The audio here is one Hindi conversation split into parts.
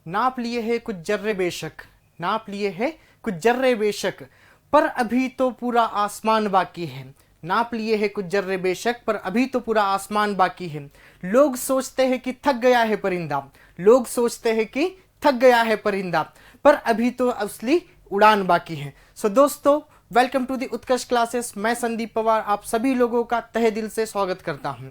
नाप लिए है कुछ जर्रे बेशक, नाप लिए है कुछ जर्रे बेशक, पर अभी तो पूरा आसमान बाकी है। नाप लिए है कुछ जर्रे बेशक, पर अभी तो पूरा आसमान बाकी है। लोग सोचते हैं कि थक गया है परिंदा, लोग सोचते हैं कि थक गया है परिंदा, पर अभी तो असली उड़ान बाकी है। सो दोस्तों, welcome to the Utkarsh classes. मैं संदीप पवार आप सभी लोगों का तहे दिल से स्वागत करता हूं।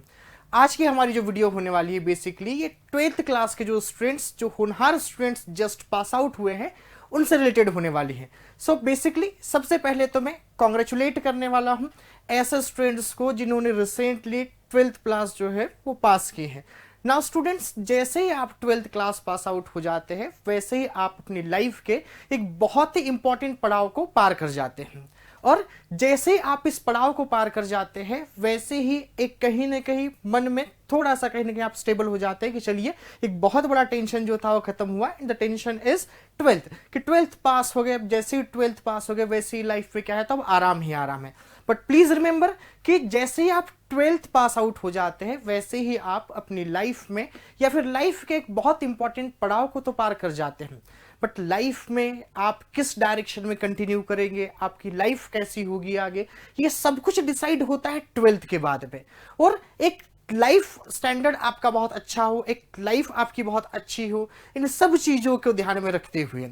आज की हमारी जो वीडियो होने वाली है, बेसिकली ये 12th क्लास के जो स्टूडेंट्स, जो होनहार स्टूडेंट्स जस्ट पास आउट हुए हैं, उनसे रिलेटेड होने वाली है। सो बेसिकली सबसे पहले तो मैं कॉन्ग्रेचुलेट करने वाला हूं ऐसे स्टूडेंट्स को जिन्होंने रिसेंटली 12th क्लास जो है वो पास की है। नाउ स्टूडेंट्स, जैसे ही आप 12th क्लास पास आउट हो जाते हैं, वैसे ही आप अपनी लाइफ के एक बहुत ही इंपॉर्टेंट पड़ाव को पार कर जाते हैं। और जैसे ही आप इस पड़ाव को पार कर जाते हैं, वैसे ही एक कहीं ना कहीं मन में थोड़ा सा कहीं ना कहीं आप स्टेबल हो जाते हैं कि चलिए एक बहुत बड़ा टेंशन जो था वो खत्म हुआ। द टेंशन इज 12th, कि 12th पास हो गए। जैसे ही 12th पास हो गए, वैसे ही लाइफ में क्या है, तो अब आराम ही आराम है। बट प्लीज रिमेंबर कि जैसे ही आप 12th पास आउट हो जाते हैं, वैसे ही आप अपनी लाइफ में या फिर लाइफ के एक बहुत इंपॉर्टेंट पड़ाव को तो पार कर जाते हैं। बट लाइफ में आप किस डायरेक्शन में कंटिन्यू करेंगे, आपकी लाइफ कैसी होगी आगे, ये सब कुछ डिसाइड होता है 12th के बाद में। और एक लाइफ स्टैंडर्ड आपका बहुत अच्छा हो, एक लाइफ आपकी बहुत अच्छी हो, इन सब चीजों को ध्यान में रखते हुए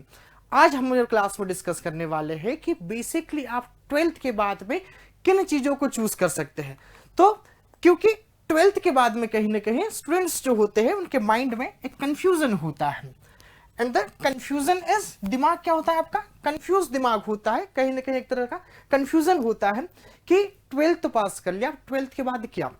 आज हम लोग क्लास में डिस्कस करने वाले हैं कि बेसिकली आप 12th के बाद में किन चीजों को चूज कर सकते हैं। तो क्योंकि 12th के बाद में कहीं ना कहीं स्टूडेंट्स जो होते हैं, उनके माइंड में एक कंफ्यूजन होता है। एंड द कंफ्यूजन इज, दिमाग क्या होता है आपका, कंफ्यूज दिमाग होता है, कहीं ना कहीं एक तरह का कंफ्यूजन होता है कि 12th तो पास कर लिया, 12th के बाद क्या।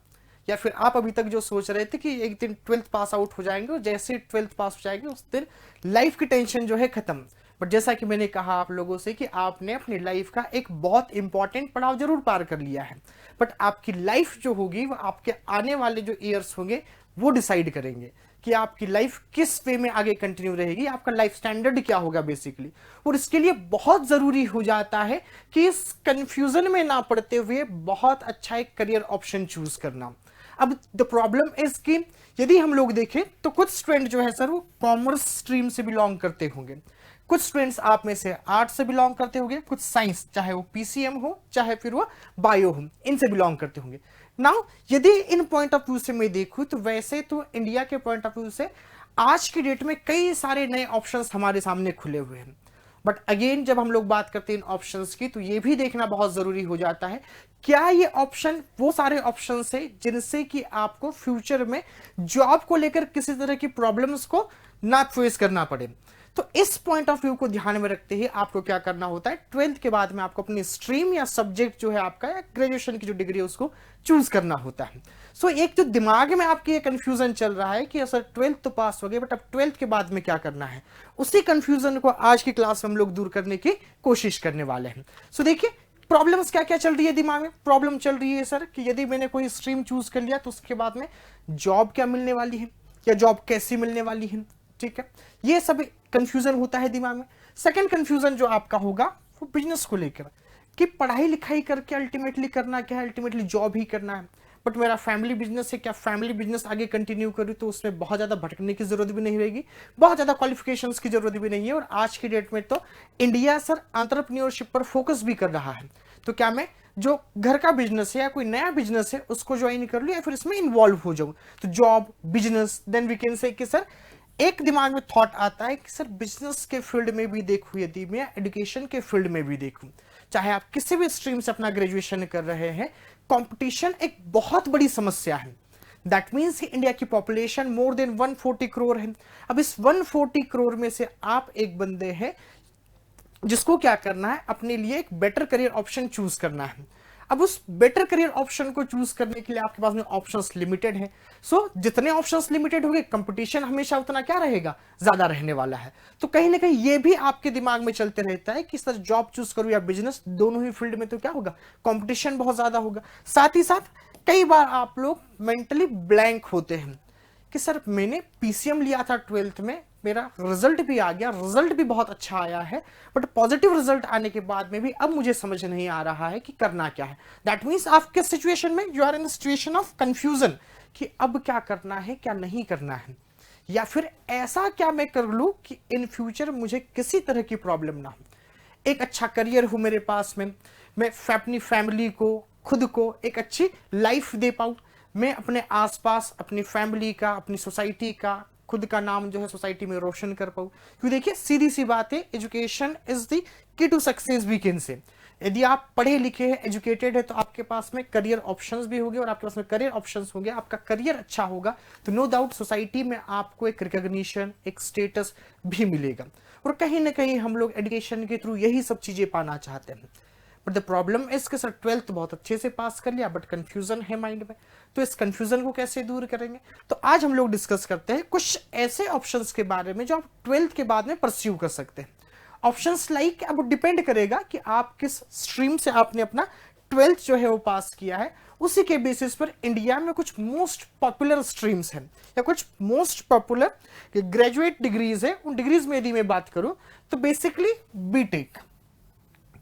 या फिर आप अभी तक जो सोच रहे थे कि एक दिन 12th पास आउट हो जाएंगे और जैसे 12th पास हो जाएंगे उस दिन लाइफ की टेंशन जो है खत्म। बट जैसा कि मैंने कहा आप लोगों से कि आपने अपनी लाइफ का एक बहुत इंपॉर्टेंट पड़ाव जरूर पार कर लिया है, बट आपकी लाइफ जो होगी वो आपके आने वाले जो ईयर्स होंगे वो डिसाइड करेंगे कि आपकी लाइफ किस वे में आगे कंटिन्यू रहेगी, आपका लाइफ स्टैंडर्ड क्या होगा बेसिकली। और इसके लिए बहुत जरूरी हो जाता है कि इस कंफ्यूजन में ना पड़ते हुए बहुत अच्छा एक करियर ऑप्शन चूज करना। अब द प्रॉब्लम इज कि यदि हम लोग देखें तो कुछ स्टूडेंट जो है सर वो कॉमर्स स्ट्रीम से बिलोंग करते होंगे, कुछ स्टूडेंट्स आप में से आर्ट से बिलोंग करते होंगे, कुछ साइंस, चाहे वो पीसीएम हो चाहे फिर वो बायो हो, इनसे बिलोंग करते होंगे। नाउ यदि इन पॉइंट ऑफ व्यू से मैं देखूं तो वैसे तो इंडिया के पॉइंट ऑफ व्यू से आज की डेट में कई सारे नए ऑप्शंस हमारे सामने खुले हुए हैं। बट अगेन जब हम लोग बात करते हैं इन ऑप्शंस की, तो ये भी देखना बहुत जरूरी हो जाता है क्या ये ऑप्शन वो सारे ऑप्शंस है जिनसे कि आपको फ्यूचर में जॉब को लेकर किसी तरह की प्रॉब्लम्स को ना फेस करना पड़े। तो इस पॉइंट ऑफ व्यू को ध्यान में रखते ही आपको क्या करना होता है, 12th के बाद में आपको अपनी स्ट्रीम या सब्जेक्ट जो है आपका, या ग्रेजुएशन की जो डिग्री है उसको चूज करना होता है। सो एक जो दिमाग में आपकी कंफ्यूजन चल रहा है कि सर 12th तो पास हो गए, बट अब 12th के बाद में क्या करना है, उसी कंफ्यूजन को आज की क्लास में हम लोग दूर करने की कोशिश करने वाले हैं। सो देखिए प्रॉब्लम्स क्या क्या चल रही है दिमाग में। प्रॉब्लम चल रही है सर कि यदि मैंने कोई स्ट्रीम चूज कर लिया तो उसके बाद में जॉब क्या मिलने वाली है, या जॉब कैसी मिलने वाली है, ठीक है, ये सब कंफ्यूजन होता है दिमाग में। सेकंड कंफ्यूजन जो आपका होगा वो बिजनेस को लेकर, कि पढ़ाई लिखाई करके अल्टीमेटली करना क्या है, अल्टीमेटली जॉब ही करना है। बट मेरा फैमिली बिजनेस है, क्या फैमिली बिजनेस आगे कंटिन्यू करूँ तो उसमें बहुत ज़्यादा भटकने की जरूरत भी नहीं रहेगी, बहुत ज़्यादा क्वालिफिकेशंस की जरूरत भी नहीं है। और आज की डेट में तो इंडिया सर एंटरप्रेन्योरशिप पर फोकस भी कर रहा है। तो क्या मैं जो घर का बिजनेस है या कोई नया बिजनेस है उसको ज्वाइन कर लूँ या फिर इसमें इन्वॉल्व हो जाऊँ। तो job, business, then we can say कि सर एक दिमाग में थॉट आता है कि सर बिजनेस के फील्ड में भी देखूं, यदि मैं एजुकेशन के फील्ड में भी देखूं, चाहे आप किसी भी स्ट्रीम से अपना ग्रेजुएशन कर रहे हैं, कंपटीशन एक बहुत बड़ी समस्या है। दैट मीन्स कि इंडिया की पॉपुलेशन मोर देन 140 करोड़ है। अब इस 140 करोड़ में से आप एक बंदे हैं जिसको क्या करना है, अपने लिए एक बेटर करियर ऑप्शन चूज करना है। अब उस बेटर करियर ऑप्शन को चूज करने के लिए आपके पास में ऑप्शंस लिमिटेड है। सो जितने ऑप्शंस लिमिटेड होंगे, कंपटीशन हमेशा उतना क्या रहेगा, ज्यादा रहने वाला है। तो कहीं ना कहीं ये भी आपके दिमाग में चलते रहता है कि सर जॉब चूज करूं या बिजनेस, दोनों ही फील्ड में तो क्या होगा, कंपटीशन बहुत ज्यादा होगा। साथ ही साथ कई बार आप लोग मेंटली ब्लैंक होते हैं कि सर मैंने पीसीएम लिया था 12th में, मेरा रिजल्ट भी आ गया, रिजल्ट भी बहुत अच्छा आया है, बट पॉजिटिव रिजल्ट आने के बाद में भी अब मुझे समझ नहीं आ रहा है कि करना क्या है। दैट मीन्स आपके सिचुएशन में you are in situation of confusion कि अब क्या करना है क्या नहीं करना है। या फिर ऐसा क्या मैं कर लूं कि इन फ्यूचर मुझे किसी तरह की प्रॉब्लम ना हो, एक अच्छा करियर हो मेरे पास में, मैं अपनी फैमिली को, खुद को एक अच्छी लाइफ दे पाऊं, मैं अपने आसपास अपनी फैमिली का, अपनी सोसाइटी का, खुद का नाम जो है सोसाइटी में रोशन कर पाऊं। क्योंकि देखिए सीधी सी बात है, education is the key to success we can say. यदि आप पढ़े लिखे हैं, एजुकेटेड है, तो आपके पास में करियर ऑप्शंस भी होंगे, और आपके पास में करियर ऑप्शंस होंगे, आपका करियर अच्छा होगा तो नो डाउट सोसाइटी में आपको एक रिकॉग्निशन, एक स्टेटस भी मिलेगा। और कहीं ना कहीं हम लोग एजुकेशन के थ्रू यही सब चीजें पाना चाहते हैं। बट द प्रॉब्लम इज कि सर 12th बहुत अच्छे से पास कर लिया बट कंफ्यूजन है माइंड में, तो इस कंफ्यूजन को कैसे दूर करेंगे? तो आज हम लोग डिस्कस करते हैं कुछ ऐसे ऑप्शंस के बारे में जो आप 12th के बाद में परस्यू कर सकते हैं। ऑप्शंस लाइक अब डिपेंड करेगा कि आप किस स्ट्रीम से आपने अपना 12th जो है वो पास किया है, उसी के बेसिस पर इंडिया में कुछ मोस्ट पॉपुलर स्ट्रीम्स हैं या कुछ मोस्ट पॉपुलर ग्रेजुएट डिग्रीज है। उन डिग्रीज में यदि मैं बात करूं तो बेसिकली बीटेक।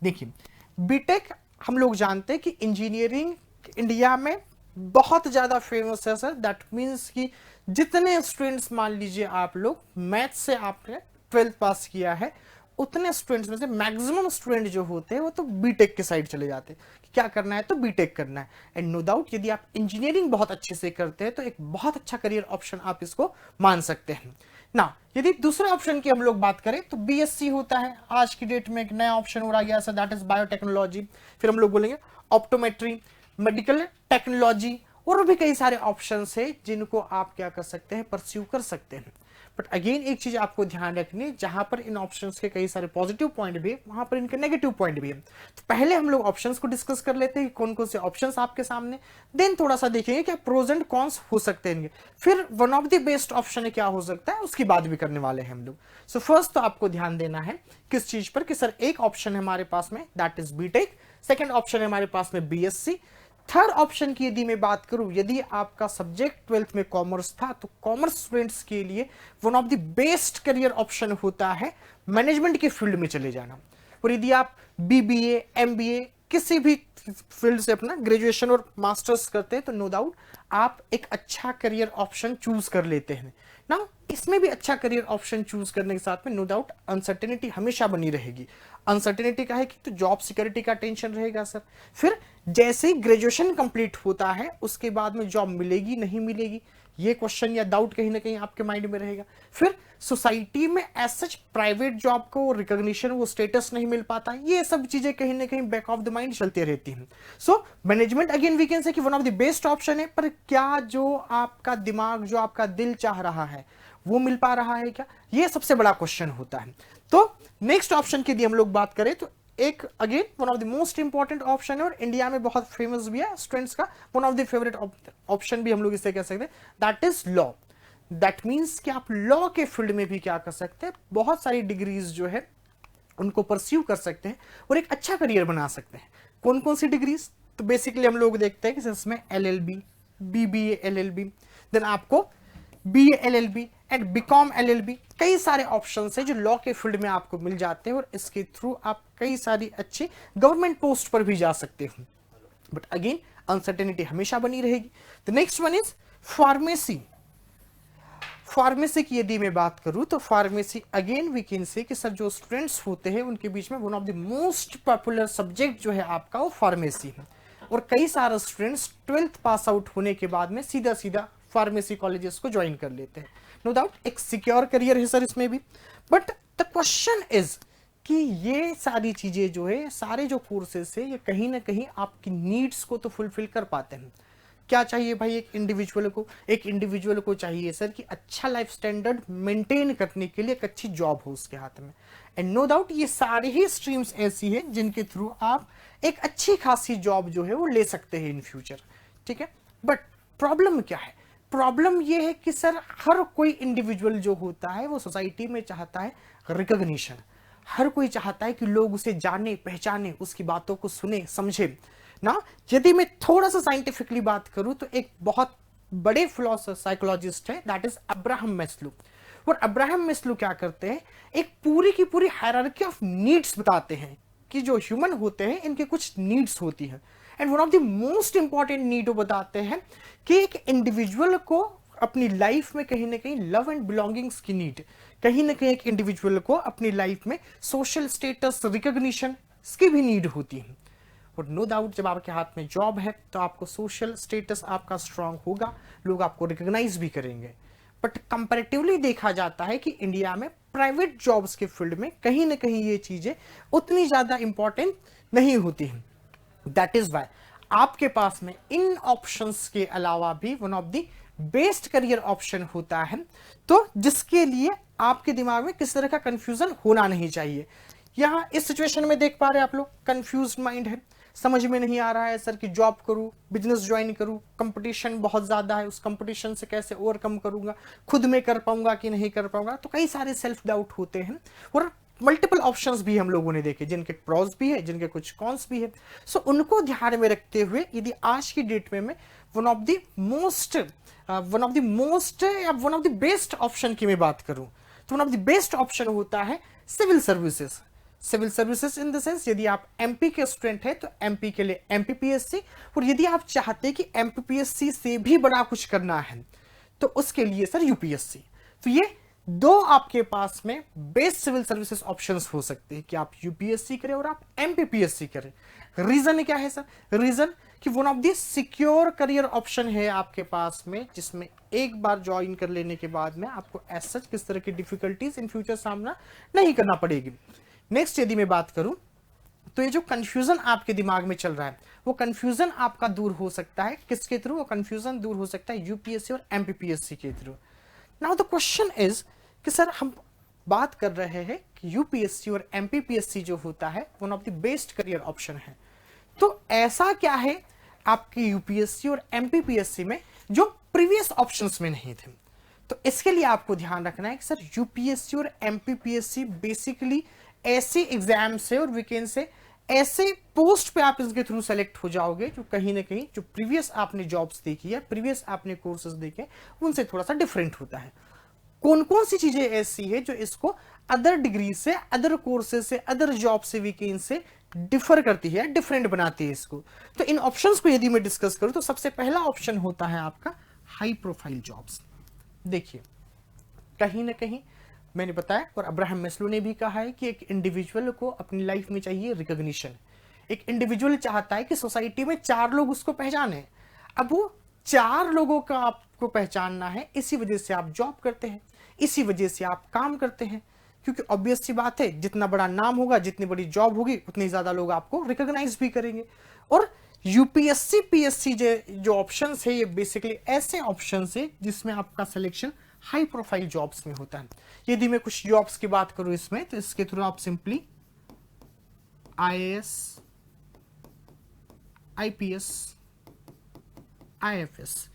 देखिए बीटेक हम लोग जानते हैं कि इंजीनियरिंग इंडिया में बहुत ज्यादा फेमस है सर। दैट मीन्स कि जितने स्टूडेंट्स, मान लीजिए आप लोग मैथ से आपने 12th पास किया है, उतने स्टूडेंट्स में से मैक्सिमम स्टूडेंट जो होते हैं वो तो बीटेक के साइड चले जाते हैं कि क्या करना है तो बीटेक करना है। एंड नो डाउट यदि आप इंजीनियरिंग बहुत अच्छे से करते हैं तो एक बहुत अच्छा करियर ऑप्शन आप इसको मान सकते हैं ना। यदि दूसरे ऑप्शन की हम लोग बात करें तो बीएससी होता है, आज की डेट में एक नया ऑप्शन उड़ा गया सर, दैट इज बायोटेक्नोलॉजी। फिर हम लोग बोलेंगे ऑप्टोमेट्री, मेडिकल टेक्नोलॉजी, और भी कई सारे ऑप्शंस है जिनको आप क्या कर सकते हैं, परस्यू कर सकते हैं। बट अगेन एक चीज आपको ध्यान रखनी, जहां पर इन ऑप्शंस के कई सारे पॉजिटिव पॉइंट भी है, वहां पर इनके नेगेटिव पॉइंट भी है। तो पहले हम लोग ऑप्शंस को डिस्कस कर लेते हैं कि कौन कौन से ऑप्शंस आपके सामने, देन थोड़ा सा देखेंगे क्या प्रोज एंड कॉन्स हो सकते हैं, फिर one of the best option क्या हो सकता है उसकी बात भी करने वाले हैं हम लोग। सो फर्स्ट तो आपको ध्यान देना है किस चीज पर कि सर एक ऑप्शन है हमारे पास में that is BTech, second option है हमारे पास में बीएससी, थर्ड ऑप्शन की यदि मैं बात करूं, यदि आपका सब्जेक्ट 12th में कॉमर्स था तो कॉमर्स स्टूडेंट्स के लिए one of the best career option होता है मैनेजमेंट के फील्ड में चले जाना। और यदि आप बीबीए, एमबीए किसी भी फील्ड से अपना ग्रेजुएशन और मास्टर्स करते हैं तो नो डाउट आप एक अच्छा करियर ऑप्शन चूज कर लेते हैं ना। इसमें भी अच्छा करियर ऑप्शन चूज करने के साथ में नो डाउट अनसर्टेनिटी हमेशा बनी रहेगी। अनसर्टेनिटी का है कि तो जॉब सिक्योरिटी का टेंशन रहेगा सर। फिर जैसे ही ग्रेजुएशन कंप्लीट होता है उसके बाद में जॉब मिलेगी नहीं मिलेगी, ये क्वेश्चन या डाउट कहीं ना कहीं आपके माइंड में रहेगा। फिर सोसाइटी में एज सच प्राइवेट जॉब को रिकॉग्निशन, वो स्टेटस नहीं मिल पाता, ये सब चीजें कहीं ना कहीं बैक ऑफ द माइंड चलती रहती हैं। So management again we can say कि one of the best option है, पर क्या जो आपका दिमाग, जो आपका दिल चाह रहा है वो मिल पा रहा है क्या, ये सबसे बड़ा क्वेश्चन होता है। तो नेक्स्ट ऑप्शन की यदि हम लोग बात करें तो एक again one of the most important option है और इंडिया में बहुत फेमस भी है स्टूडेंट्स का, one of the favourite option भी हम लोग इसे कह सकते हैं, that is law. That means कि आप लॉ के फील्ड में भी क्या कर सकते हैं, बहुत सारी डिग्रीज जो है उनको परस्यू कर सकते हैं और एक अच्छा करियर बना सकते हैं। कौन कौन सी डिग्रीज, तो बेसिकली हम लोग देखते हैं कि इसमें एलएलबी, बीबीए एलएलबी, देन आपको BA LLB and BCom LLB, कई सारे ऑप्शंस हैं जो लॉ के फील्ड में आपको मिल जाते हैं और इसके थ्रू आप कई सारी अच्छी गवर्नमेंट पोस्ट पर भी जा सकते हो। बट अगेन अनसर्टेनिटी हमेशा बनी रहेगी। The next one is pharmacy. Pharmacy की यदि मैं बात करूं तो pharmacy again we can say कि सर जो स्टूडेंट्स होते हैं उनके बीच में one of the most popular subject जो है आपका वो फार्मेसी है। और कई सारे स्टूडेंट्स 12th पास आउट होने के बाद में सीधा सीधा फार्मेसी कॉलेजेस को ज्वाइन कर लेते हैं। नो डाउट एक सिक्योर करियर है सर इसमें भी। बट द क्वेश्चन इज कि ये सारी चीजें जो है, सारे जो कोर्सेस है, ये कहीं ना कहीं आपकी नीड्स को तो फुलफिल कर पाते हैं। क्या चाहिए भाई एक इंडिविजुअल को, एक इंडिविजुअल को चाहिए सर कि अच्छा लाइफ स्टैंडर्ड मेंटेन करने के लिए एक अच्छी जॉब हो उसके हाथ में। एंड नो डाउट ये सारी ही स्ट्रीम्स ऐसी है जिनके थ्रू आप एक अच्छी खासी जॉब जो है वो ले सकते हैं इन फ्यूचर, ठीक है। बट प्रॉब्लम क्या है, प्रॉब्लम ये है कि सर हर कोई इंडिविजुअल जो होता है वो सोसाइटी में चाहता है रिकॉग्निशन, हर कोई चाहता है कि लोग उसे जाने पहचाने, उसकी बातों को सुने समझे ना। यदि मैं थोड़ा सा साइंटिफिकली बात करूं तो एक बहुत बड़े फिलोसोफर साइकोलॉजिस्ट है दैट इज अब्राहम मैस्लो। और अब्राहम मैस्लो क्या करते हैं, एक पूरी की पूरी हायरार्की ऑफ नीड्स बताते हैं कि जो ह्यूमन होते हैं इनके कुछ नीड्स होती है। And one of the most important need वो बताते हैं कि एक इंडिविजुअल को अपनी लाइफ में कहीं ना कहीं लव एंड बिलोंगिंग्स की नीड, कहीं ना कहीं एक इंडिविजुअल को अपनी लाइफ में सोशल स्टेटस, रिकॉग्निशन की भी नीड होती है। और नो डाउट जब आपके हाथ में जॉब है तो आपको सोशल स्टेटस आपका स्ट्रांग होगा, लोग आपको रिकॉग्नाइज भी करेंगे। बट कंपैरेटिवली देखा जाता है कि इंडिया में प्राइवेट जॉब्स के फील्ड में कहीं ना कहीं ये चीजें उतनी ज्यादा इंपॉर्टेंट नहीं होती हैं। दैट इज वाई आपके पास में इन ऑप्शंस के अलावा भी one of the best career option होता है, तो जिसके लिए आपके दिमाग में किस तरह का कंफ्यूजन होना नहीं चाहिए। यहां इस सिचुएशन में देख पा रहे हैं आप लोग, कंफ्यूज्ड माइंड है, समझ में नहीं आ रहा है सर कि जॉब करूं, बिजनेस ज्वाइन करूं, कंपटीशन बहुत ज्यादा है, उस कंपटीशन से कैसे ओवरकम करूंगा, खुद में कर पाऊंगा कि नहीं कर पाऊंगा, तो कई सारे सेल्फ डाउट होते हैं। और मल्टीपल ऑप्शंस भी हम लोगों ने देखे, जिनके प्रोज भी है, जिनके कुछ कॉन्स भी है। सो उनको ध्यान में रखते हुए यदि आज की डेट में मैं वन ऑफ द मोस्ट या one of the best option की मैं बात करूं, तो one of the best option होता है civil services. Civil services in the sense, यदि आप एमपी के स्टूडेंट हैं तो एमपी के लिए एमपीपीएससी, और यदि आप चाहते हैं कि एमपीपीएससी से भी बड़ा कुछ करना है तो उसके लिए सर यूपीएससी। तो ये दो आपके पास में बेस्ट सिविल सर्विसेज ऑप्शंस हो सकते हैं कि आप यूपीएससी करें और आप एमपीपीएससी करें। रीजन क्या है सर? रीजन कि one of the secure career option है आपके पास में, जिसमें एक बार ज्वाइन कर लेने के बाद में आपको एज सच किस तरह की डिफिकल्टीज इन फ्यूचर सामना नहीं करना पड़ेगी। नेक्स्ट यदि मैं बात करूं तो ये जो कंफ्यूजन आपके दिमाग में चल रहा है, वो कंफ्यूजन आपका दूर हो सकता है किसके थ्रू? वो कंफ्यूजन दूर हो सकता है यूपीएससी और एमपीपीएससी के through. Now the question is कि सर हम बात कर रहे हैं कि यूपीएससी और एमपीपीएससी जो होता है one of the best career option है, तो ऐसा क्या है आपके यूपीएससी और एमपीपीएससी में जो प्रीवियस ऑप्शंस में नहीं थे? तो इसके लिए आपको ध्यान रखना है कि सर यूपीएससी और एमपीपीएससी बेसिकली ऐसे एग्जाम से और वीकेंड से ऐसे पोस्ट पे आप इसके थ्रू सेलेक्ट हो जाओगे जो कहीं ना कहीं जो प्रीवियस आपने जॉब्स देखी है, प्रीवियस आपने कोर्सेज देखे, उनसे थोड़ा सा डिफरेंट होता है। कौन कौन सी चीजें ऐसी है जो इसको अदर डिग्री से, अदर कोर्सेज से, अदर जॉब से, वीकेंड से डिफर करती है, डिफरेंट बनाती है इसको? तो इन ऑप्शंस को यदि मैं डिस्कस करूं तो सबसे पहला ऑप्शन होता है आपका हाई प्रोफाइल जॉब्स। देखिए कहीं ना कहीं मैंने बताया और अब्राहम मैस्लो ने भी कहा है कि एक इंडिविजुअल को अपनी लाइफ में चाहिए रिकॉग्निशन। एक इंडिविजुअल चाहता है कि सोसाइटी में 4 लोग उसको पहचाने। अब वो 4 लोगों का आपको पहचानना है, इसी वजह से आप जॉब करते हैं, इसी वजह से आप काम करते हैं, क्योंकि ऑब्वियस सी बात है जितना बड़ा नाम होगा, जितनी बड़ी जॉब होगी, उतनी ज्यादा लोग आपको रिकॉग्नाइज भी करेंगे। और यूपीएससी पीएससी जो ऑप्शन है ये बेसिकली ऐसे ऑप्शन है जिसमें आपका सिलेक्शन हाई प्रोफाइल जॉब्स में होता है। यदि मैं कुछ जॉब्स की बात करूं इसमें, तो इसके थ्रू आप simply IAS, IPS, IFS,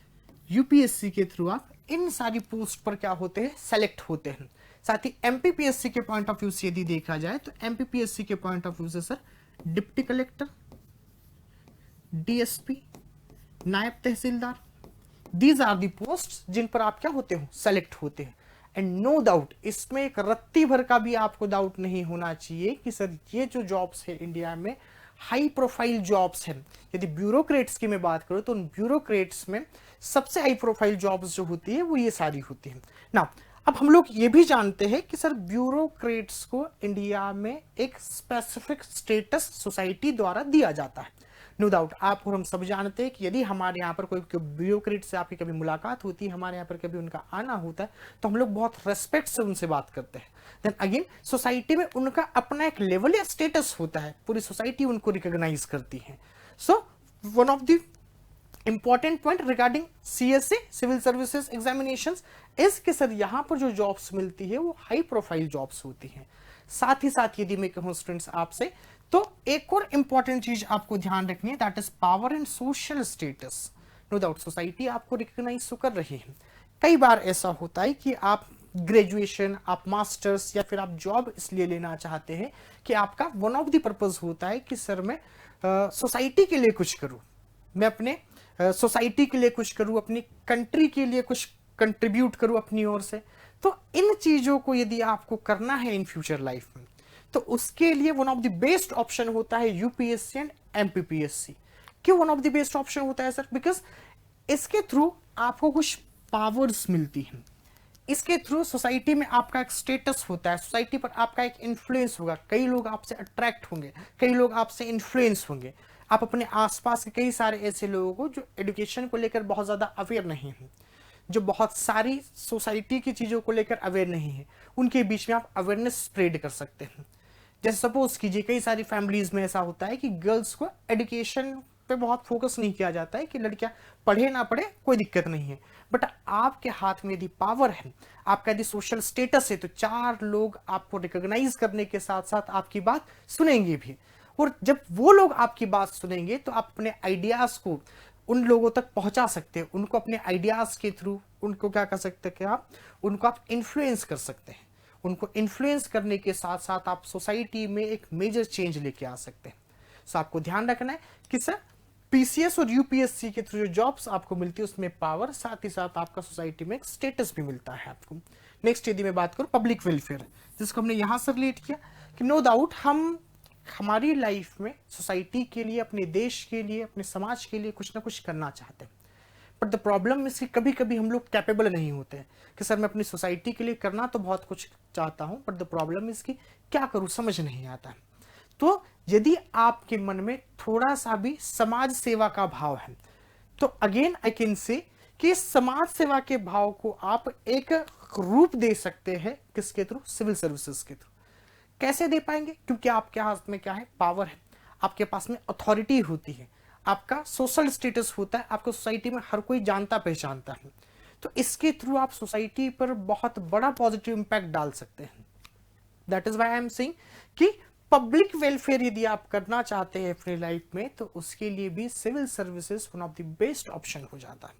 UPSC के थ्रू आप इन सारी पोस्ट पर क्या होते हैं? सेलेक्ट होते हैं। साथ ही एमपीपीएससी के पॉइंट ऑफ व्यू से यदि देखा जाए तो एमपीपीएससी के पॉइंट ऑफ व्यू से सर डिप्टी कलेक्टर, डीएसपी, नायब तहसीलदार, दीज आर दी पोस्ट जिन पर आप क्या होते हो? सेलेक्ट होते हैं। एंड नो डाउट इसमें एक रत्ती भर का भी आपको डाउट नहीं होना चाहिए कि सर ये जो जॉब्स है इंडिया में हाई प्रोफाइल जॉब्स हैं। यदि ब्यूरोक्रेट्स की मैं बात करूं तो उन ब्यूरोक्रेट्स में सबसे हाई प्रोफाइल जॉब्स जो होती है वो ये सारी होती है ना। अब हम लोग ये भी जानते हैं कि सर ब्यूरोक्रेट्स को इंडिया में एक स्पेसिफिक स्टेटस सोसाइटी द्वारा दिया जाता है। नो डाउट आप और हम सब जानते हैं कि यदि हमारे यहाँ पर कोई ब्यूरोक्रेट से आपकी कभी मुलाकात होती है, हमारे यहाँ पर कभी उनका आना होता है, तो हम लोग बहुत रेस्पेक्ट से उनसे बात करते हैं। देन अगेन सोसाइटी में उनका अपना एक लेवल या स्टेटस होता है, पूरी सोसाइटी उनको रिकॉग्नाइज करती है। So one of the important point regarding CSC civil services examinations is कि सर यहाँ पर जो जॉब्स मिलती है वो हाई प्रोफाइल जॉब्स होती हैं। साथ ही साथ यदि मैं कहूँ स्टूडेंट्स आपसे, तो एक और इंपॉर्टेंट चीज आपको ध्यान रखनी है, that is power and social status. No doubt society आपको रिकॉग्नाइज तो कर रही है। कई बार ऐसा होता है कि आप ग्रेजुएशन, आप मास्टर्स या फिर आप जॉब इसलिए लेना चाहते हैं कि आपका वन ऑफ द पर्पज होता है कि सर मैं सोसाइटी के लिए कुछ करूं, मैं अपने सोसाइटी के लिए कुछ करूं, अपनी कंट्री के लिए कुछ कंट्रीब्यूट करूं अपनी ओर से। तो इन चीजों को यदि आपको करना है इन फ्यूचर लाइफ में, तो उसके लिए one of the best option होता है यूपीएससी एंड एमपीपीएससी। क्यों one of the best option होता है सर? बिकॉज इसके थ्रू आपको कुछ पावर्स मिलती हैं। इसके थ्रू सोसाइटी में आपका एक स्टेटस होता है, सोसाइटी पर आपका एक इन्फ्लुएंस होगा, कई लोग आपसे अट्रैक्ट होंगे, कई लोग आपसे इन्फ्लुएंस होंगे। आप अपने आसपास के कई सारे ऐसे लोगों को जो एजुकेशन को लेकर बहुत ज़्यादा अवेयर नहीं हैं, जो बहुत सारी सोसाइटी की चीज़ों को लेकर अवेयर नहीं है, उनके बीच में आप अवेयरनेस स्प्रेड कर सकते हैं। जैसे सपोज कीजिए कई सारी फैमिलीज में ऐसा होता है कि गर्ल्स को एजुकेशन पे बहुत फोकस नहीं किया जाता है कि लड़कियां पढ़े ना पढ़े कोई दिक्कत नहीं है, बट आपके हाथ में यदि पावर है, आपका यदि सोशल स्टेटस है, तो 4 लोग आपको रिकॉग्नाइज करने के साथ साथ आपकी बात सुनेंगे भी। और जब वो लोग आपकी बात सुनेंगे तो आप अपने आइडियाज को उन लोगों तक पहुंचा सकते हैं, उनको अपने आइडियाज के थ्रू उनको क्या कर सकते हैं कि आप उनको आप इन्फ्लुएंस कर सकते हैं। उनको इन्फ्लुएंस करने के साथ साथ आप सोसाइटी में एक मेजर चेंज लेके आ सकते हैं। सो आपको ध्यान रखना है कि सर पीसीएस और यूपीएससी के थ्रू जो जॉब्स आपको मिलती है उसमें पावर, साथ ही साथ आपका सोसाइटी में एक स्टेटस भी मिलता है आपको। नेक्स्ट यदि मैं बात करूं पब्लिक वेलफेयर, जिसको हमने यहां से रिलेट किया कि नो डाउट हम हमारी लाइफ में सोसाइटी के लिए, अपने देश के लिए, अपने समाज के लिए कुछ ना कुछ करना चाहते हैं, बट द प्रॉब्लम इसकी कभी कभी हम लोग कैपेबल नहीं होते हैं कि सर मैं अपनी सोसाइटी के लिए करना तो बहुत कुछ चाहता हूं, बट द प्रॉब्लम इसकी क्या करूं समझ नहीं आता है। तो यदि आपके मन में थोड़ा सा भी समाज सेवा का भाव है तो अगेन आई कैन से कि समाज सेवा के भाव को आप एक रूप दे सकते हैं, किसके थ्रू? सिविल सर्विसेज के थ्रू। कैसे दे पाएंगे? क्योंकि आपके हाथ में क्या है? पावर है, आपके पास में अथॉरिटी होती है, आपका सोशल स्टेटस होता है, आपको सोसाइटी में हर कोई जानता पहचानता है, तो इसके थ्रू आप सोसाइटी पर बहुत बड़ा पॉजिटिव इंपैक्ट डाल सकते हैं। That is why I am saying कि पब्लिक वेलफेयर यदि आप करना चाहते हैं अपनी लाइफ में तो उसके लिए भी civil services one of the best option हो जाता है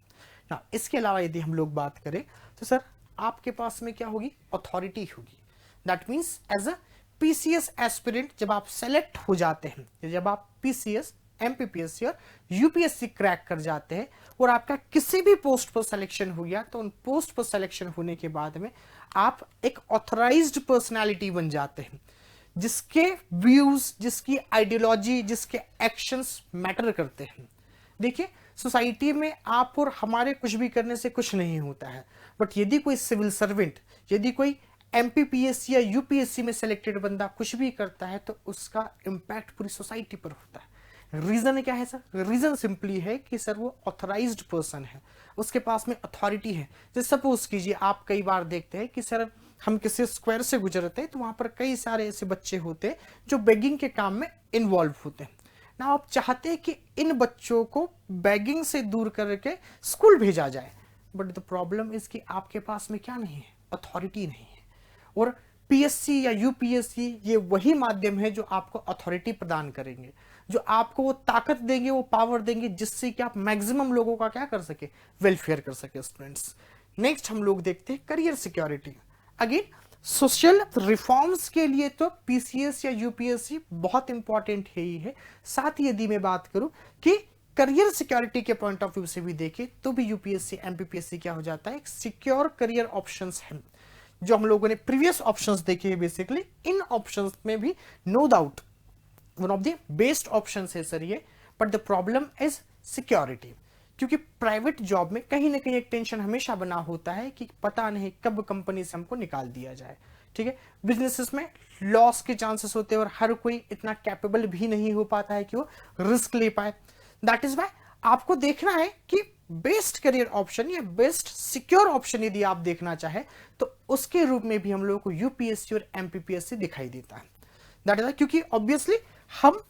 ना। इसके अलावा यदि हम लोग बात करें तो सर आपके पास में क्या होगी? अथॉरिटी होगी। That means as a PCS aspirant जब आप सेलेक्ट हो जाते हैं, जब आप पीसीएस, एमपीपीएससी और यूपीएससी क्रैक कर जाते हैं और आपका किसी भी पोस्ट पर सिलेक्शन हो गया, तो उन पोस्ट पर सिलेक्शन होने के बाद में आप एक ऑथराइज्ड पर्सनालिटी बन जाते हैं, जिसके व्यूज, जिसकी आइडियोलॉजी, जिसके एक्शंस मैटर करते हैं। देखिए सोसाइटी में आप और हमारे कुछ भी करने से कुछ नहीं होता है, बट यदि कोई सिविल सर्वेंट, यदि कोई एमपीपीएससी या यूपीएससी में सिलेक्टेड बंदा कुछ भी करता है तो उसका इम्पैक्ट पूरी सोसाइटी पर होता है। रीजन क्या है सर? रीजन सिंपली है कि सर वो ऑथराइज्ड पर्सन है, उसके पास में अथॉरिटी है। जैसे सपोज कीजिए आप कई बार देखते हैं कि सर हम किसी स्क्वायर से गुजरते हैं तो वहां पर कई सारे ऐसे बच्चे होते हैं जो बेगिंग के काम में इन्वॉल्व होते हैं ना। आप चाहते हैं कि इन बच्चों को बेगिंग से दूर करके स्कूल भेजा जाए, बट द प्रॉब्लम इज कि आपके पास में क्या नहीं है? अथॉरिटी नहीं है। और पीएससी या यूपीएससी ये वही माध्यम है जो आपको अथॉरिटी प्रदान करेंगे, जो आपको वो ताकत देंगे, वो पावर देंगे, जिससे कि आप मैक्सिमम लोगों का क्या कर सके? वेलफेयर कर सके स्टूडेंट्स। नेक्स्ट हम लोग देखते हैं career security. Again social reforms के लिए तो पीसीएस या यूपीएससी बहुत इंपॉर्टेंट है ही है। साथ ही यदि मैं बात करूं कि करियर सिक्योरिटी के पॉइंट ऑफ व्यू से भी देखें तो भी यूपीएससी, एमपीपीएससी क्या हो जाता है? एक सिक्योर करियर ऑप्शंस है। जो हम लोगों ने प्रीवियस ऑप्शंस देखे हैं बेसिकली, इन ऑप्शंस में भी no doubt one of the best options है सर ये, but the problem is security. क्योंकि प्राइवेट जॉब में कहीं ना कहीं एक टेंशन हमेशा बना होता है कि पता नहीं कब कंपनी से हमको निकाल दिया जाए। ठीक है, बिजनेसेस में लॉस के चांसेस होते हैं और हर कोई इतना कैपेबल भी नहीं हो पाता है कि वो रिस्क ले पाए। दैट इज वाई आपको देखना है कि बेस्ट करियर ऑप्शन या बेस्ट सिक्योर ऑप्शन यदि आप देखना चाहे तो उसके रूप में भी हम लोगों को यूपीएससी और एमपीपीएससी दिखाई देता है। दैट इज क्योंकि ऑब्वियसली हम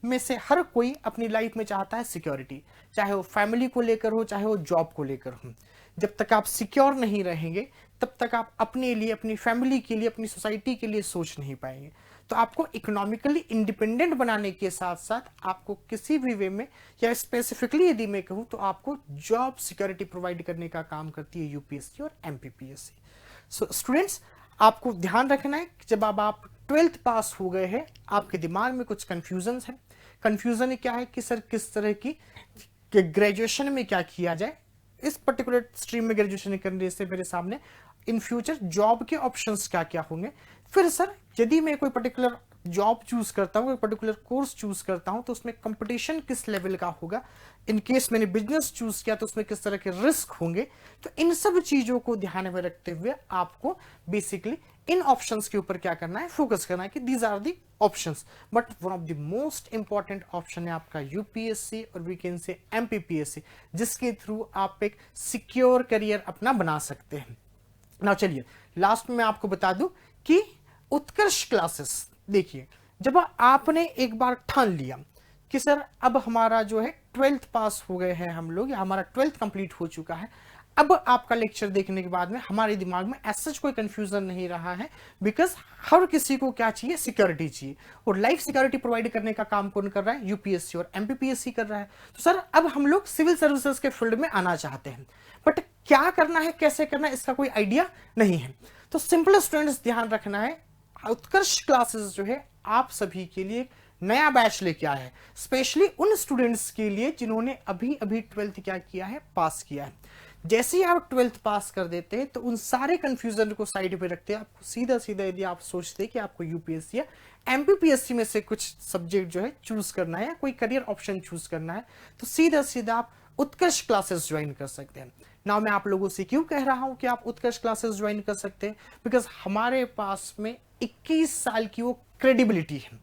में से हर कोई अपनी लाइफ में चाहता है सिक्योरिटी, चाहे वो फैमिली को लेकर हो, चाहे वो जॉब को लेकर हो। जब तक आप सिक्योर नहीं रहेंगे तब तक आप अपने लिए, अपनी फैमिली के लिए, अपनी सोसाइटी के लिए सोच नहीं पाएंगे। तो आपको इकोनॉमिकली इंडिपेंडेंट बनाने के साथ साथ आपको किसी भी वे में, या स्पेसिफिकली यदि मैं कहूं तो आपको जॉब सिक्योरिटी प्रोवाइड करने का काम करती है यूपीएससी और एमपीपीएससी। सो स्टूडेंट्स आपको ध्यान रखना है कि जब अब आप 12th पास हो गए हैं, आपके दिमाग में कुछ कंफ्यूजन है। कंफ्यूजन क्या है कि सर किस तरह की ग्रेजुएशन में क्या किया जाए, इस पर्टिकुलर स्ट्रीम में ग्रेजुएशन करने से मेरे सामने इन फ्यूचर जॉब के ऑप्शंस क्या क्या होंगे। फिर सर यदि मैं कोई पर्टिकुलर जॉब चूज करता हूँ, कोई पर्टिकुलर कोर्स चूज करता हूँ, तो उसमें कंपटीशन किस लेवल का होगा, इन केस मैंने बिजनेस चूज किया तो उसमें किस तरह के रिस्क होंगे। तो इन सब चीजों को ध्यान में रखते हुए आपको बेसिकली इन ऑप्शंस के ऊपर क्या करना है, फोकस करना है कि these are the options. But one of the most important option है आपका यूपीएससी और वी कैन से एमपीपीएससी, जिसके थ्रू आप एक सिक्योर करियर अपना बना सकते हैं। ना चलिए लास्ट में मैं आपको बता दूं कि उत्कर्ष क्लासेस, देखिए जब आपने एक बार ठान लिया कि सर अब हमारा जो है 12th पास हो गए हैं हम लोग, या हमारा 12th कंप्लीट हो चुका है, अब आपका लेक्चर देखने के बाद में हमारे दिमाग में ऐसा कोई कंफ्यूजन नहीं रहा है, बिकॉज हर किसी को क्या चाहिए, सिक्योरिटी चाहिए। और लाइफ सिक्योरिटी प्रोवाइड करने का काम कौन कर रहा है, यूपीएससी और एमपीपीएससी कर रहा है। तो सर अब हम लोग सिविल सर्विसेज के फील्ड में आना चाहते हैं, बट क्या करना है, कैसे करना है, इसका कोई आइडिया नहीं है। तो सिंपल स्टूडेंट्स ध्यान रखना है, उत्कर्ष क्लासेस जो है आप सभी के लिए एक नया बैच लेके आया है, स्पेशली उन स्टूडेंट्स के लिए जिन्होंने अभी अभी 12th क्या किया है, पास किया है। जैसे ही आप 12th पास कर देते हैं तो उन सारे कंफ्यूजन को साइड पे रखते हैं, आपको सीधा सीधा यदि आप सोचते हैं कि आपको यूपीएससी या एमपीपीएससी में से कुछ सब्जेक्ट जो है चूज करना है या कोई करियर ऑप्शन चूज करना है, तो सीधा सीधा आप उत्कर्ष क्लासेस ज्वाइन कर सकते हैं। नाउ मैं आप लोगों से क्यों कह रहा हूं कि आप उत्कर्ष क्लासेस ज्वाइन कर सकते हैं, बिकॉज हमारे पास में 21 साल की वो क्रेडिबिलिटी है।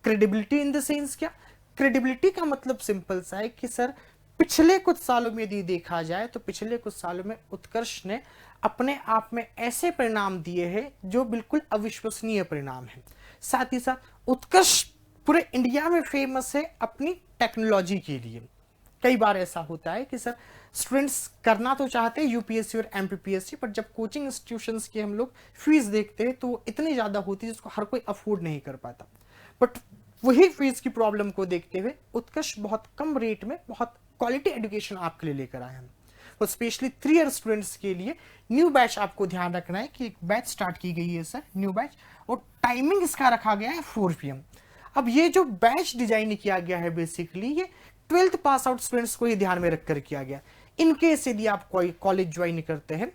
क्रेडिबिलिटी इन द सेंस क्या, क्रेडिबिलिटी का मतलब सिंपल सा है कि सर पिछले कुछ सालों में यदि देखा जाए तो पिछले कुछ सालों में उत्कर्ष ने अपने आप में ऐसे परिणाम दिए हैं जो बिल्कुल अविश्वसनीय परिणाम है। साथ ही साथ उत्कर्ष पूरे इंडिया में फेमस है अपनी टेक्नोलॉजी के लिए। कई बार ऐसा होता है कि सर स्टूडेंट्स करना तो चाहते हैं यूपीएससी और एमपीपीएससी, पर जब कोचिंग इंस्टीट्यूशंस की हम लोग फीस देखते हैं तो वो इतनी ज़्यादा होती है जिसको हर कोई अफोर्ड नहीं कर पाता। बट वही फीस की प्रॉब्लम को देखते हुए उत्कर्ष बहुत कम रेट में बहुत क्वालिटी एजुकेशन आपके लिए लेकर आए हैं। तो स्पेशली 3 ईयर स्टूडेंट्स के लिए न्यू बैच आपको ध्यान रखना है कि एक बैच स्टार्ट की गई है सर, न्यू बैच, और टाइमिंग इसका रखा गया है 4 PM। अब ये जो बैच डिजाइन किया गया है बेसिकली ये 12th पास आउट स्टूडेंट्स को ही ध्यान में रखकर किया गया। इनकेस यदि आप कोई कॉलेज ज्वाइन करते हैं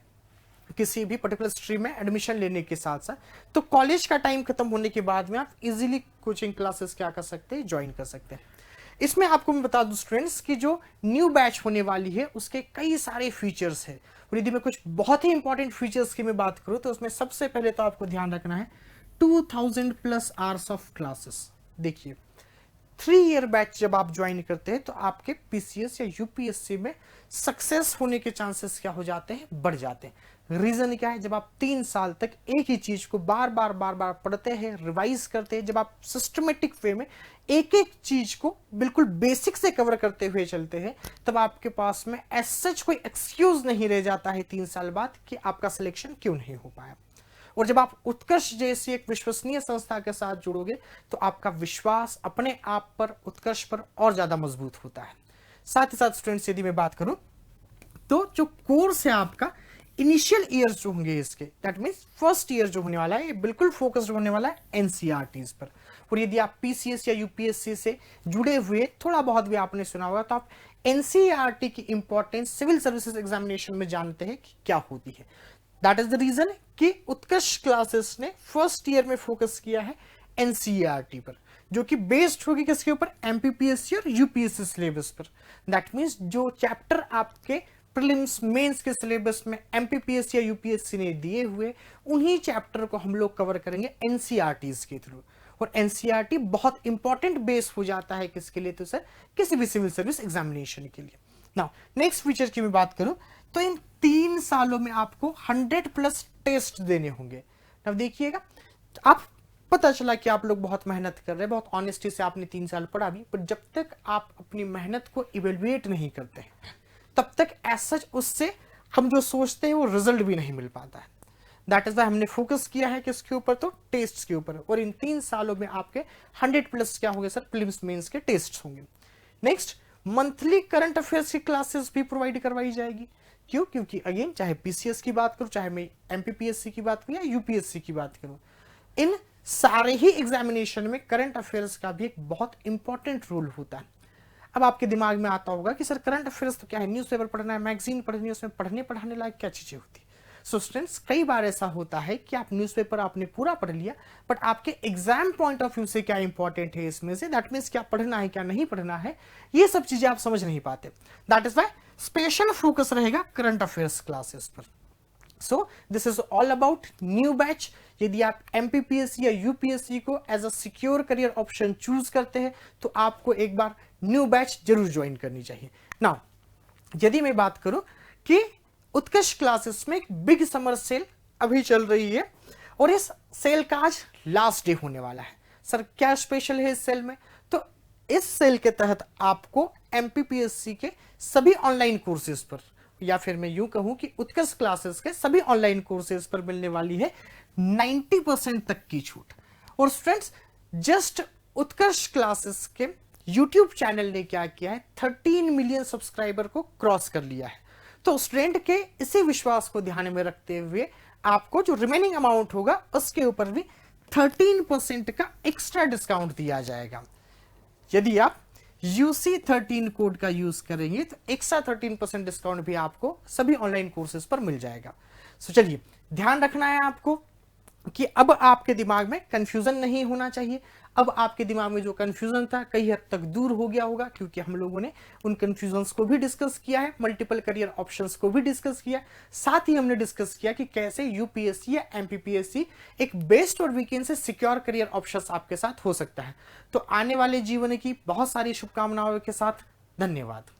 किसी भी पर्टिकुलर स्ट्रीम में एडमिशन लेने के साथ साथ, तो कॉलेज का टाइम खत्म होने के बाद में आप इजीली कोचिंग क्लासेस क्या कर सकते हैं, ज्वाइन कर सकते हैं। इसमें आपको मैं बता दूं स्टूडेंट्स कि जो न्यू बैच होने वाली है उसके कई सारे फीचर्स हैं, और यदि मैं कुछ बहुत ही इंपॉर्टेंट फीचर्स की मैं बात करूं तो उसमें सबसे पहले तो आपको ध्यान रखना है 2000+ आवर्स ऑफ क्लासेस। देखिए 3 ईयर बैच जब आप ज्वाइन करते हैं तो आपके पीसीएस या यूपीएससी में सक्सेस होने के चांसेस क्या हो जाते हैं, बढ़ जाते हैं। रीजन क्या है, जब आप 3 साल तक एक ही चीज को बार बार पढ़ते हैं, रिवाइज करते हैं, जब आप सिस्टमेटिक वे में एक एक चीज को बिल्कुल बेसिक से कवर करते हुए चलते हैं, तब आपके पास में एज सच कोई एक्सक्यूज नहीं रह जाता है 3 साल बाद कि आपका सिलेक्शन क्यों नहीं हो पाया। और जब आप उत्कर्ष जैसी एक विश्वसनीय संस्था के साथ जुड़ोगे तो आपका विश्वास अपने आप पर, उत्कर्ष पर और ज्यादा मजबूत होता है। साथ ही साथ स्टूडेंट्स यदि मैं बात करूं तो जो कोर्स है आपका, इनिशियल ईयर्स जो होंगे इसके, दैट मींस फर्स्ट ईयर जो होने वाला है ये बिल्कुल फोकस्ड होने वाला है एनसीईआरटीज पर। और यदि आप पीसीएस या यूपीएससी से जुड़े हुए थोड़ा बहुत भी आपने सुना होगा तो आप एनसीईआरटी की इंपॉर्टेंस सिविल सर्विसेज एग्जामिनेशन में जानते हैं कि क्या होती है। दैट इज द रीजन कि उत्कर्ष क्लासेस ने फर्स्ट ईयर में फोकस किया है एनसीईआरटी पर, जो कि बेस्ड होगी किसके ऊपर, एमपीपीएससी और यूपीएससी सिलेबस पर। दैट मींस जो चैप्टर आपके प्रीलिम्स मेंस के सिलेबस में एमपीपीएससी या यूपीएससी ने दिए हुए, उन्हीं चैप्टर को हम लोग कवर करेंगे एनसीईआरटीज के थ्रू। और एनसीईआरटी बहुत इंपॉर्टेंट बेस हो जाता है किसके लिए, तो सर किसी भी सिविल सर्विस एग्जामिनेशन के लिए। नाउ नेक्स्ट फीचर की मैं बात करूं तो इन 3 सालों में आपको 100+ टेस्ट देने होंगे। अब देखिएगा, आप पता चला कि आप लोग बहुत मेहनत कर रहे हैं, बहुत ऑनेस्टी से आपने 3 साल पढ़ा भी, पर जब तक आप अपनी मेहनत को इवेल्युएट नहीं करते हैं तब तक एज सच उससे हम जो सोचते हैं वो रिजल्ट भी नहीं मिल पाता है। दैट इज वाई हमने फोकस किया है किसके ऊपर, तो टेस्ट के ऊपर। और इन 3 सालों में आपके 100+ क्या होंगे सर, प्रीलिम्स मेंस के टेस्ट होंगे। नेक्स्ट, मंथली करंट अफेयर्स की क्लासेस भी प्रोवाइड करवाई जाएगी। क्यों, क्योंकि अगेन चाहे पीसीएस की बात करूं, चाहे मैं एमपीपीएससी की बात करूं या यूपीएससी की बात करूं, इन सारे ही एग्जामिनेशन में करंट अफेयर्स का भी एक बहुत इंपॉर्टेंट रोल होता है। अब आपके दिमाग में आता होगा कि सर करंट अफेयर्स तो क्या है, न्यूज़पेपर पढ़ना है, मैगजीन पढ़नी है, उसमें पढ़ने पढ़ाने लायक क्या चीजें होती है। सो स्टूडेंट्स, कई बार ऐसा होता है कि आप न्यूज़पेपर आपने पूरा पढ़ लिया, बट आपके एग्जाम पॉइंट ऑफ व्यू से क्या इंपॉर्टेंट है इसमें से, दैट मीन्स क्या पढ़ना है क्या नहीं पढ़ना है, ये सब चीजें आप समझ नहीं पाते। That is why special focus रहेगा करंट अफेयर्स क्लासेस पर। So this is all about new batch. यदि आप एमपीपीएससी या यूपीएससी को as a secure career option choose करते हैं तो आपको एक बार न्यू बैच जरूर ज्वाइन करनी चाहिए। नाउ यदि मैं बात करूं कि उत्कर्ष क्लासेस में एक बिग समर सेल अभी चल रही है और इस सेल का आज लास्ट डे होने वाला है। सर क्या स्पेशल है इस सेल में? तो इस सेल के तहत आपको एमपीपीएससी के सभी ऑनलाइन कोर्सेज पर, या फिर मैं यूं कहूं कि उत्कर्ष क्लासेस के सभी ऑनलाइन कोर्सेज पर मिलने वाली है 90% तक की छूट। और स्टूडेंट्स, जस्ट उत्कर्ष क्लासेस के यूट्यूब चैनल ने क्या किया है, 13 मिलियन सब्सक्राइबर को क्रॉस कर लिया है। तो स्टूडेंट के इसी विश्वास को ध्यान में रखते हुए आपको जो रिमेनिंग अमाउंट होगा उसके ऊपर भी 13% का एक्स्ट्रा डिस्काउंट दिया जाएगा। यदि आप UC13 कोड का यूज करेंगे तो एक्स्ट्रा 13% डिस्काउंट भी आपको सभी ऑनलाइन कोर्सेज पर मिल जाएगा। सो चलिए, ध्यान रखना है आपको कि अब आपके दिमाग में कंफ्यूजन नहीं होना चाहिए। अब आपके दिमाग में जो कंफ्यूजन था कई हद तक दूर हो गया होगा, क्योंकि हम लोगों ने उन कंफ्यूजन्स को भी डिस्कस किया है, मल्टीपल करियर ऑप्शंस को भी डिस्कस किया, साथ ही हमने डिस्कस किया कि कैसे यूपीएससी या एमपीपीएससी एक बेस्ट और वीकेंड से सिक्योर करियर ऑप्शंस आपके साथ हो सकता है। तो आने वाले जीवन की बहुत सारी शुभकामनाओं के साथ धन्यवाद।